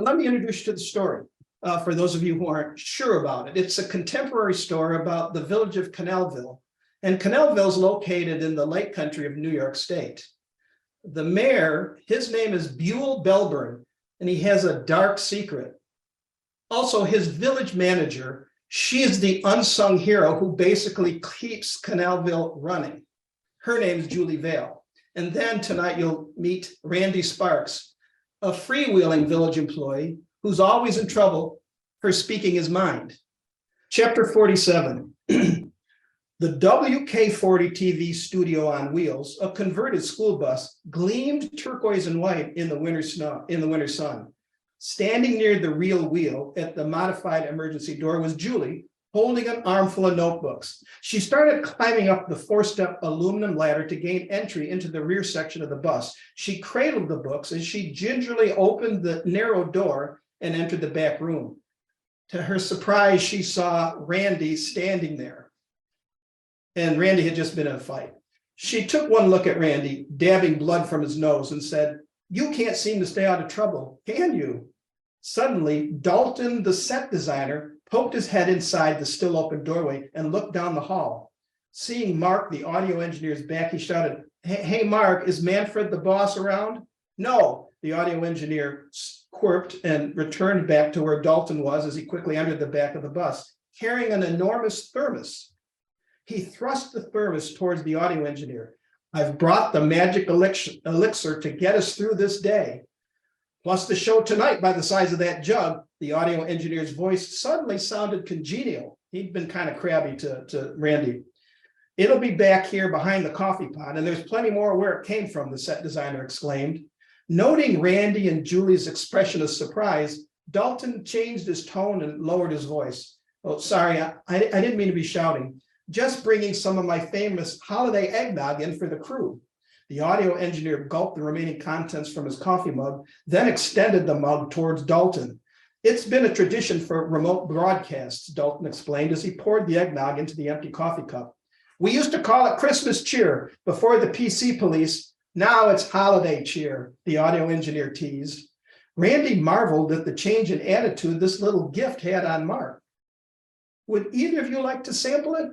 let me introduce you to the story for those of you who aren't sure about it. It's a contemporary story about the village of Canalville. And Canalville is located in the Lake Country of New York State. The mayor, his name is Buell Belburn, and he has a dark secret. Also, his village manager, she is the unsung hero who basically keeps Canalville running. Her name is Julie Vale. And then tonight you'll meet Randy Sparks, a freewheeling village employee who's always in trouble for speaking his mind. Chapter 47. The WK40 TV studio on wheels, a converted school bus, gleamed turquoise and white in the winter sun. Standing near the real wheel at the modified emergency door was Julie, holding an armful of notebooks. She started climbing up the 4-step aluminum ladder to gain entry into the rear section of the bus. She cradled the books as she gingerly opened the narrow door and entered the back room. To her surprise, she saw Randy standing there. And Randy had just been in a fight. She took one look at Randy, dabbing blood from his nose, and said, "You can't seem to stay out of trouble, can you?" Suddenly, Dalton, the set designer, poked his head inside the still open doorway and looked down the hall. Seeing Mark, the audio engineer's back, he shouted, Hey, Mark, is Manfred the boss around?" "No," the audio engineer quirked and returned back to where Dalton was as he quickly entered the back of the bus, carrying an enormous thermos. He thrust the thermos towards the audio engineer. "I've brought the magic elixir to get us through this day. Plus the show tonight by the size of that jug." The audio engineer's voice suddenly sounded congenial. He'd been kind of crabby to Randy. "It'll be back here behind the coffee pot, and there's plenty more where it came from," the set designer exclaimed. Noting Randy and Julie's expression of surprise, Dalton changed his tone and lowered his voice. "Oh, sorry, I didn't mean to be shouting. Just bringing some of my famous holiday eggnog in for the crew." The audio engineer gulped the remaining contents from his coffee mug, then extended the mug towards Dalton. "It's been a tradition for remote broadcasts," Dalton explained as he poured the eggnog into the empty coffee cup. "We used to call it Christmas cheer before the PC police. Now it's holiday cheer," the audio engineer teased. Randy marveled at the change in attitude this little gift had on Mark. "Would either of you like to sample it?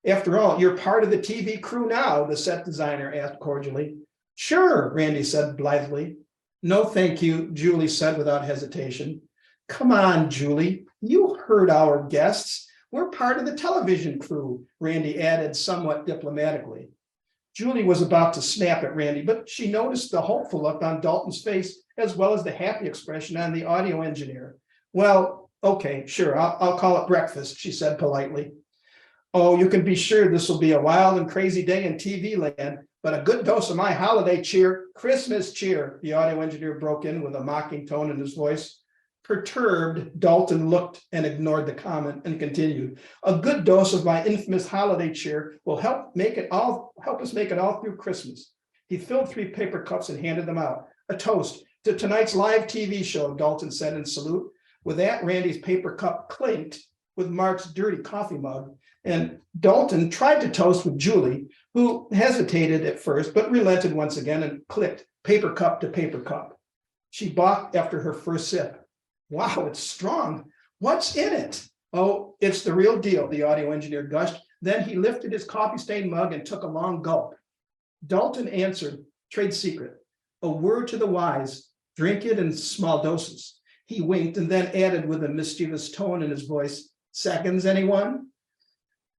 After all, you're part of the TV crew now," the set designer asked cordially. "Sure," Randy said blithely. "No, thank you," Julie said without hesitation. "Come on, Julie, you heard our guests. We're part of the television crew," Randy added somewhat diplomatically. Julie was about to snap at Randy, but she noticed the hopeful look on Dalton's face as well as the happy expression on the audio engineer. "Well, okay, sure, I'll call it breakfast," she said politely. "Oh, you can be sure this will be a wild and crazy day in TV land, but a good dose of my holiday cheer, Christmas cheer," the audio engineer broke in with a mocking tone in his voice. Perturbed, Dalton looked and ignored the comment and continued, "A good dose of my infamous holiday cheer will help us make it all through Christmas." He filled 3 paper cups and handed them out. "A toast to tonight's live TV show," Dalton said in salute. With that, Randy's paper cup clinked with Mark's dirty coffee mug, and Dalton tried to toast with Julie, who hesitated at first, but relented once again and clicked paper cup to paper cup. She balked after her first sip. "Wow, it's strong. What's in it?" "Oh, it's the real deal," the audio engineer gushed. Then he lifted his coffee-stained mug and took a long gulp. Dalton answered, "Trade secret. A word to the wise, drink it in small doses." He winked and then added with a mischievous tone in his voice, "Seconds, anyone?"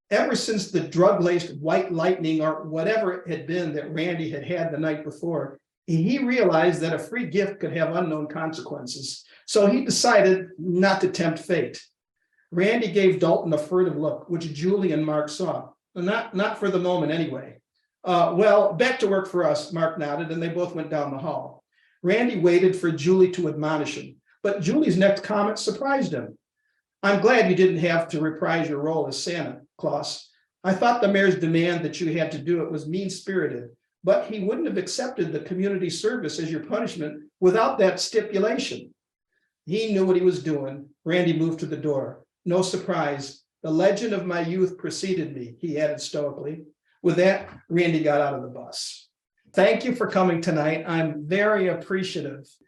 Ever since the drug-laced white lightning or whatever it had been that Randy had had the night before, he realized that a free gift could have unknown consequences. So he decided not to tempt fate. Randy gave Dalton a furtive look, which Julie and Mark saw. Not for the moment anyway. Well, back to work for us," Mark nodded, and they both went down the hall. Randy waited for Julie to admonish him, but Julie's next comment surprised him. "I'm glad you didn't have to reprise your role as Santa Claus. I thought the mayor's demand that you had to do it was mean-spirited, but he wouldn't have accepted the community service as your punishment without that stipulation." He knew what he was doing. Randy moved to the door. "No surprise. The legend of my youth preceded me," he added stoically. With that, Randy got out of the bus. "Thank you for coming tonight. I'm very appreciative."